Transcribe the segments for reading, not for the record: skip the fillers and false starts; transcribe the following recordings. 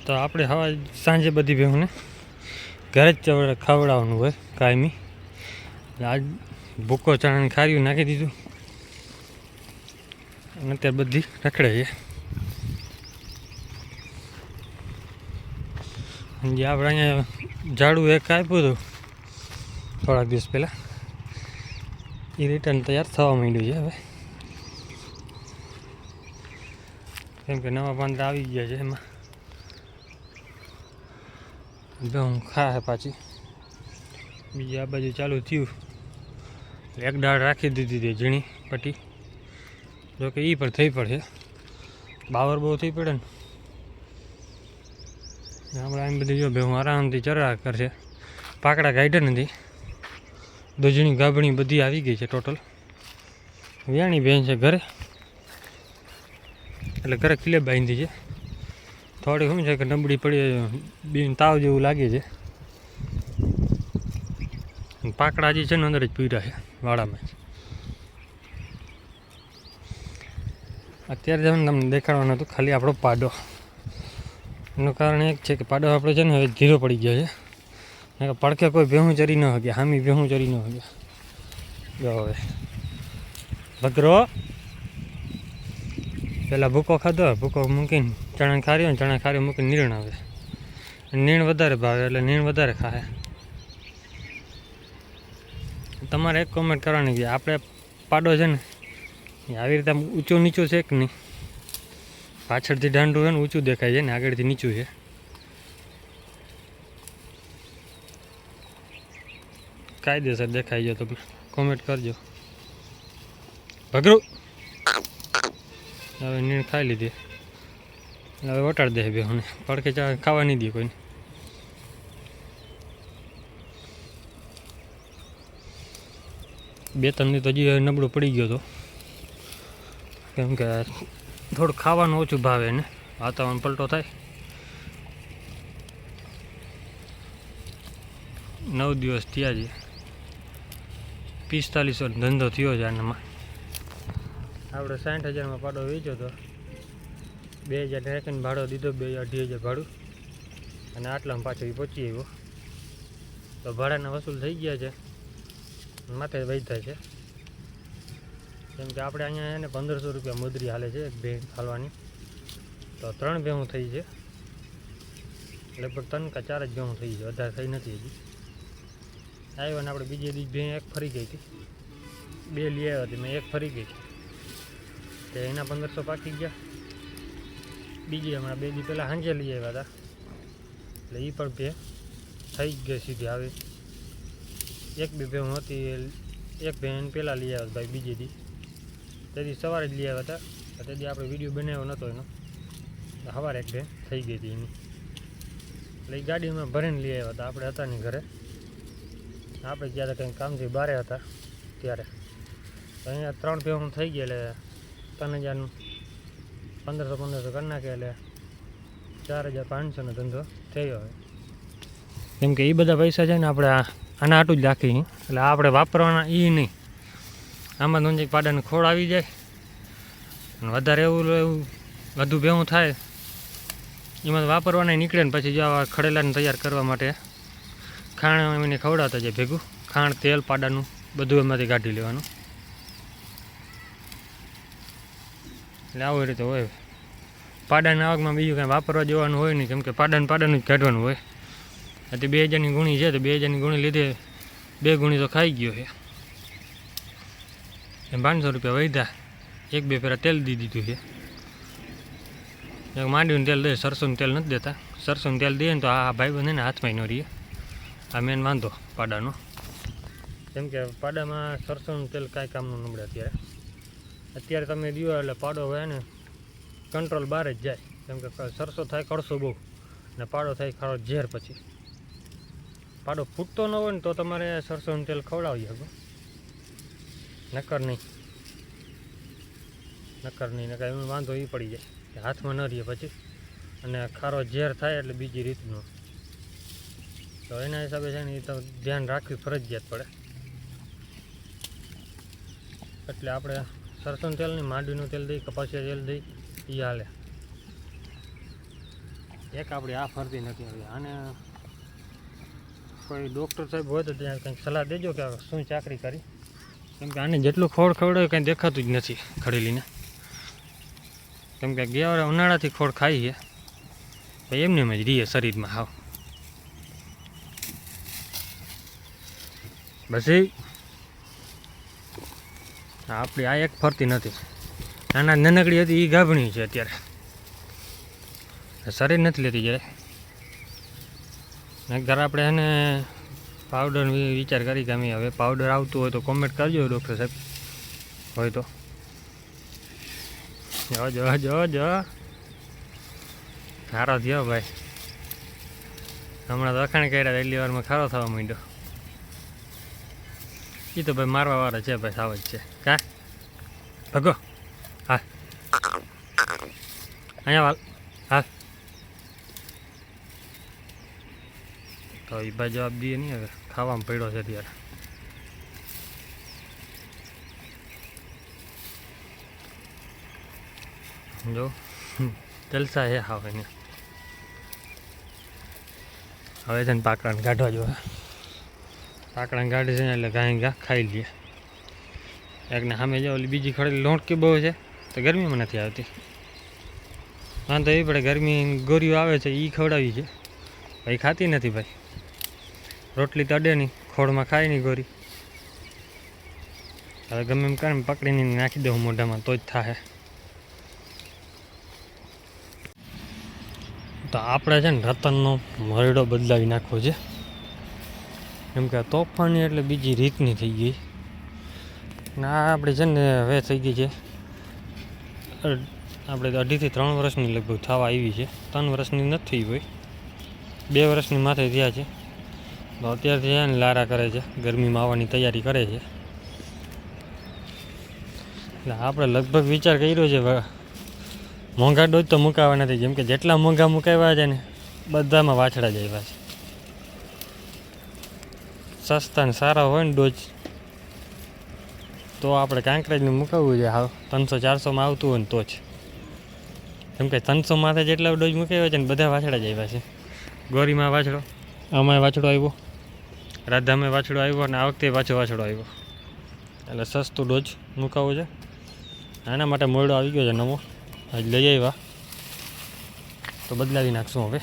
તો આપણે હવા સાંજે બધી ભેહુંને ઘરે જ ખવડાવવાનું હોય કાયમી. આજ ભૂકો ચણાની ખારીયું નાખી દીધું અને અત્યારે બધી રખડે છે. જે આપણે અહીંયા ઝાડું એક આપ્યું હતું થોડાક દિવસ પહેલાં, એ રિટર્ન તૈયાર થવા માંડ્યું છે હવે, કેમ કે નવા પાંદડા આવી ગયા છે. એમાં હું ખાય પાછી બીજી આ બાજુ ચાલુ થયું. એક દાળ રાખી દીધી હતી ઝીણી પટ્ટી, જોકે એ પણ થઈ પડશે, બાવર બહુ થઈ પડે ને. આપણે આમ બધી જો હું આરામથી ચરા કરશે, પાકડા કાઢ્યા નથી. દૂધણી ગાભણી બધી આવી ગઈ છે ટોટલ. વ્યાણી બેન છે ઘરે, એટલે ઘરે ખીલે બાંધી છે. થોડી શું છે કે નબળી પડી બીન તાવ જેવું લાગે છે. પાકડા હજી છે ને અંદર જ પીડા છે વાડામાં જ. અત્યારે જ તમને દેખાડવાનું હતું ખાલી આપણો પાડો. એનું કારણ એક છે કે પાડો આપણો છે ને હવે ધીરો પડી ગયો છે. પડખે કોઈ ભેહું ચરી ન શકે, હામી ભેહું ચરી ન શકે. જો હવે ભદ્રો પહેલાં ભૂકો ખાધો, ભૂકો મૂકીને ચણા ખાર્યો ને ચણા ખાર્યો મૂકીને નીરણ આવે. નીણ વધારે ભાવે એટલે નીણ વધારે ખાય. તમારે એક કોમેન્ટ કરવાની કે આપણે પાડો છે ને આવી રીતે ઊંચું નીચું છે કે નહીં. પાછળથી દાંડું છે ને ઊંચું દેખાય છે ને આગળથી નીચું છે. કાયદેસર દેખાય છે તો કોમેન્ટ કરજો. ભગરું હવે નીણ ખાઈ લીધી, હવે વટાડી દે બેહુને, પડકે ચા ખાવા નહીં દે કોઈને. બે ત્રણ તો હજી નબળું પડી ગયો હતો, કેમ કે થોડું ખાવાનું ઓછું ભાવે ને વાતાવરણ પલટો થાય. 9 દિવસ થયા છે, 4500 ધંધો થયો છે આનામાં. આપણે 60,000માં પાડો વેચ્યો હતો, 2000 નાખીને ભાડો દીધો, 2,000-2,500 ભાડું, અને આટલામાં પાછો એ પહોંચી આવ્યો. તો ભાડાના વસૂલ થઈ ગયા છે, માથે વૈધા છે. કેમ કે આપણે અહીંયા એને 1500 રૂપિયા મુદ્રી હાલે છે એક ભેં હાલવાની. તો 3 ભેહું થઈ છે, લગભગ 3 કે 4 જ ભેહું થઈ છે, વધારે થઈ નથી હજી. આવ્યો ને આપણે બીજે દી ભેં એક ફરી ગઈ હતી, 2 લઈ આવ્યા હતી, મેં એક ફરી ગઈ તો એના 1500 પાકી ગયા. બીજી હમણાં 2 દી પહેલાં સાંજે લઈ આવ્યા હતા, એટલે એ પણ ભેં થઈ જ ગઈ સીધી આવી. 1-2 ભેહું હતી, એક ભેં પહેલાં લઈ આવ્યા ભાઈ બીજી દી, તેથી સવારે જ લઈ આવ્યા હતા. તેથી આપણે વિડીયો બનાવ્યો નહોતો એનો, સવારે એક ભેં થઈ ગઈ હતી એની, એટલે એ ગાડીમાં ભરીને લઈ આવ્યા હતા. આપણે હતા નહીં ઘરે, આપણે જ્યારે કંઈક કામથી બહાર હતા ત્યારે. તો અહીંયા 3 ભેહું થઈ ગયા, એટલે 3000 1500 કરી નાખે, એટલે 4500નો ધંધો થયો હોય. કેમ કે એ બધા પૈસા છે ને આપણે આના આટું જ રાખી, એટલે આપણે વાપરવાના એ નહીં. આમાં તો પાડાને ખોળ આવી જાય અને વધારે એવું વધુ ભેહું થાય, એમાં વાપરવાના નીકળે ને પછી જો આવા ખડેલાને તૈયાર કરવા માટે ખાણ એને ખવડાવતા જાય ભેગું. ખાણ તેલ પાડાનું બધું એમાંથી કાઢી લેવાનું, એટલે આવી રીતે હોય. પાડાની આવકમાં બીજું કાંઈ વાપરવા જવાનું હોય નહીં, કેમ કે પાડાનું જ કાઢવાનું હોય. એટલે 2000ની ગુણી છે તો 2000ની ગુણી લીધે 2 ગુણી તો ખાઈ ગયો છે. એમ 500 રૂપિયા વધ્યા. 1-2 ફેરા તેલ દી દીધું છે. માંડવીનું તેલ દે, સરસોનું તેલ નથી દેતા. સરસોનું તેલ દે ને તો આ ભાઈ બંધ ને હાથમાં ન રહીએ. આ મેન વાંધો પાડાનો, કેમ કે પાડામાં સરસોનું તેલ કાંઈ કામનું નબળે. અત્યારે તમે દો એટલે પાડો હોય ને કંટ્રોલ બહાર જ જાય, કેમ કે સરસો થાય કડસો બહુ, ને પાડો થાય ખાડો ઝેર. પછી પાડો ફૂટતો ન હોય ને તો તમારે સરસોનું તેલ ખવડાવી શકો, નક્કર નહીં ને કાંઈ વાંધો એ પડી જાય કે હાથમાં ન રહીએ પછી, અને ખારો ઝેર થાય એટલે બીજી રીતનું. તો એના હિસાબે છે ને એ તો ધ્યાન રાખવી ફરજિયાત પડે. એટલે આપણે સરસોનું તેલ નહીં, માંડવીનું તેલ દઈ, કપાસિયા તેલ દઈ, એ હાલે. એક આપણી આ ફરતી નથી આવી. આને કોઈ ડૉક્ટર સાહેબ હોય તો ત્યાં કંઈક સલાહ દેજો કે શું ચાકરી કરી, કેમ કે આને જેટલું ખોળ ખવડાવે કંઈ દેખાતું જ નથી ખડેલીને. કેમ કે ગયા ઉનાળાથી ખોળ ખાઈ છે ભાઈ, એમને એમ જ રહીએ શરીરમાં હાવ. પછી આપણી આ એક ફરતી નથી, નાના નાનકડી હતી એ ગાભણી છે અત્યારે, શરીર નથી લેતી જ્યારે. એકવાર આપણે એને પાવડર વિચાર કરી કે અમે હવે પાવડર આવતું હોય તો કોમેન્ટ કરજો ડૉક્ટર સાહેબ હોય તો. જો ખારો થયો ભાઈ, હમણાં તો અખાણ કર્યા એટલી વારમાં ખારો થવા માંડ્યો. એ તો ભાઈ મારવા વાળા છે ભાઈ, સાવ જ છે. કા ભગો હા અહીંયા વાલ હા. તો એ ભાઈ જવાબ દઈએ નહીં, હવે ખાવામાં પડ્યો છે ત્યારે. જો જલસા છે હાવ એને. હવે છે ને પાકડાને કાઢવા જોઈએ, પાકડાને કાઢી છે ને એટલે ગાય ઘા ખાઈ લઈએ. એકને સામે જો ઓલી બીજી ખડેલી લોટકી બહુ છે તો ગરમીમાં નથી આવતી. વાંધો એ પડે, ગરમી ગોરીઓ આવે છે એ ખવડાવી છે ભાઈ, ખાતી નથી ભાઈ. રોટલી તડે નહીં, ખોળમાં ખાય નહીં ગોરી. હવે ગમે એમ કરે પકડીને નાખી દઉં મોઢામાં તો જ થાય. તો આપણે છે ને રતનનો મરડો બદલાવી નાખવો છે, કેમ કે તોફાની એટલે બીજી રીતની થઈ ગઈ. ના આપણે છે ને હવે થઈ ગઈ છે આપણે 2.5 થી 3 વર્ષની લગભગ થવા આવી છે. 3 વર્ષની નથી થઈ હોય, 2 વર્ષની માથે થયા છે. તો અત્યારથી છે ને લારા કરે છે, ગરમીમાં આવવાની તૈયારી કરે છે. એટલે આપણે લગભગ વિચાર કર્યો છે મોંઘા ડોઝ તો મુકાવા નથી, જેમ કે જેટલા મોંઘા મુકાવ્યા છે ને બધામાં વાછડા જ આવ્યા છે. સસ્તા ને સારા હોય ને ડોઝ તો આપણે કાંકરેજનું મુકાવવું છે. હાવ 300-400માં આવતું હોય ને તો જ, કેમ કે 300 માથે જેટલા ડોઝ મુકાવ્યા છે ને બધા વાછડા જ આવ્યા છે. ગોરીમાં વાછડો, આમાં વાછડો આવ્યો, રાધામાં વાછડો આવ્યો, અને આ વખતે પાછો વાછડો આવ્યો. એટલે સસ્તું ડોઝ મુકાવવો છે. આના માટે મોરડો આવી ગયો છે નવો, આજ લઈ આવ્યા તો બદલાવી નાખશું હવે.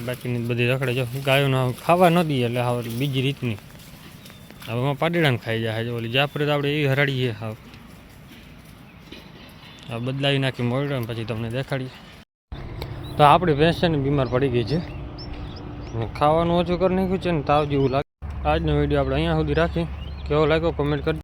બાકીની બધી રખડે જો ગાયોનો ખાવા ન દઈએ એટલે હાવ બીજી રીતની. હવે એમાં પાડીડાને ખાઈ જાય. ઓલી જાફરી તો આપણે એવી હરાડીએ હાવ. હવે બદલાવી નાખી મોરડો ને પછી તમને દેખાડીએ. તો આપણી ભેંસ છે ને બીમાર પડી ગઈ છે, ખાવાનું ઓછું કરી નાખ્યું છે ને તાવ જેવું લાગે. આજનો વિડીયો આપણે અહીંયા સુધી રાખી. કેવો લાગ્યો કોમેન્ટ કરજો.